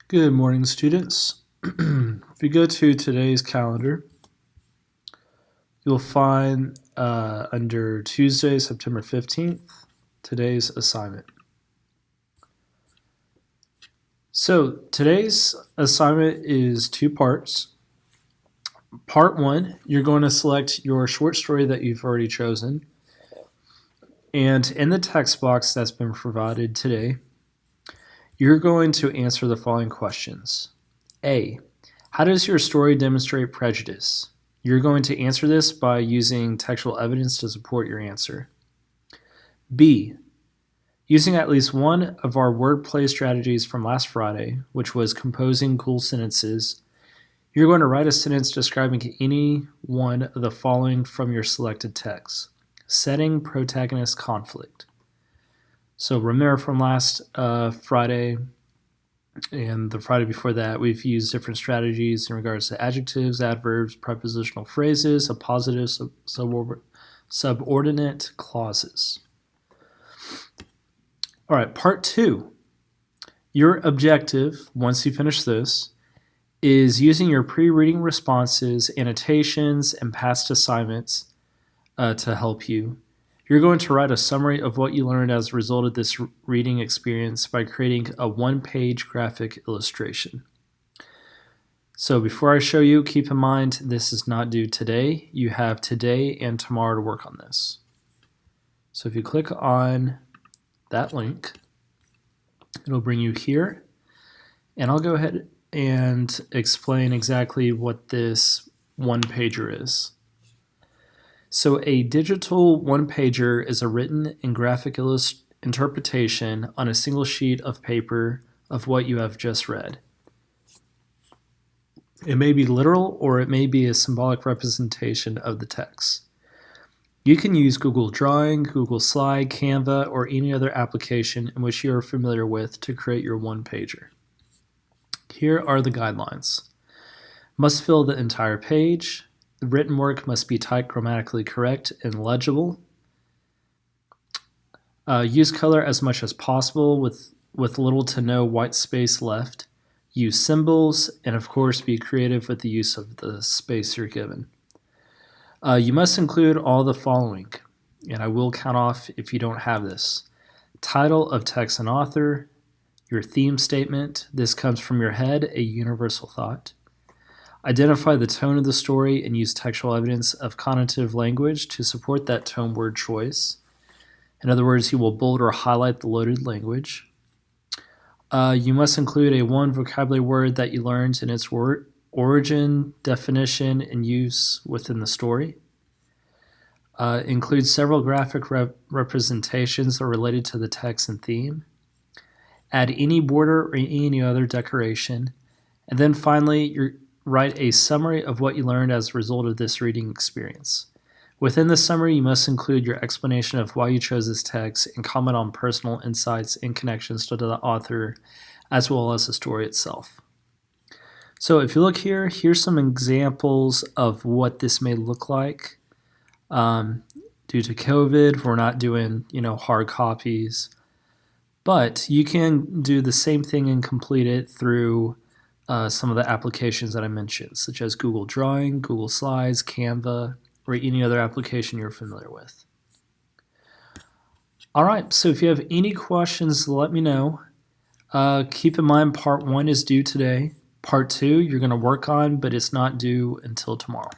Good morning, students. If you go to today's calendar, you'll find under Tuesday, September 15th, today's assignment. So today's assignment is two parts. Part one, you're going to select your short story that you've already chosen. And in the text box that's been provided today, you're going to answer the following questions. A, how does your story demonstrate prejudice? You're going to answer this by using textual evidence to support your answer. B, using at least one of our wordplay strategies from last Friday, which was composing cool sentences, you're going to write a sentence describing any one of the following from your selected text. Setting, protagonist, conflict. So remember from last Friday and the Friday before that, we've used different strategies in regards to adjectives, adverbs, prepositional phrases, appositive, subordinate clauses. All right, part two. Your objective, once you finish this, is using your pre-reading responses, annotations, and past assignments to help you. You're going to write a summary of what you learned as a result of this reading experience by creating a one-page graphic illustration. So before I show you, keep in mind this is not due today. You have today and tomorrow to work on this. So if you click on that link, it'll bring you here. And I'll go ahead and explain exactly what this one-pager is. So a digital one-pager is a written and graphic interpretation on a single sheet of paper of what you have just read. It may be literal or it may be a symbolic representation of the text. You can use Google Drawing, Google Slide, Canva, or any other application in which you are familiar with to create your one-pager. Here are the guidelines. Must fill the entire page. The written work must be typed grammatically correct and legible. Use color as much as possible with little to no white space left. Use symbols, and of course be creative with the use of the space you're given. You must include all the following, and I will count off if you don't have this. Title of text and author, your theme statement, this comes from your head, a universal thought. Identify the tone of the story and use textual evidence of connotative language to support that tone word choice. In other words, you will bold or highlight the loaded language. You must include a one vocabulary word that you learned in its origin, definition, and use within the story. Include several graphic representations that are related to the text and theme. Add any border or any other decoration. And then finally, write a summary of what you learned as a result of this reading experience. Within the summary, you must include your explanation of why you chose this text and comment on personal insights and connections to the author, as well as the story itself. So if you look here, here's some examples of what this may look like. Due to COVID, we're not doing, hard copies, but you can do the same thing and complete it through some of the applications that I mentioned, such as Google Drawing, Google Slides, Canva, or any other application you're familiar with. All right, so if you have any questions, let me know. Keep in mind part one is due today. Part two, you're going to work on, but it's not due until tomorrow.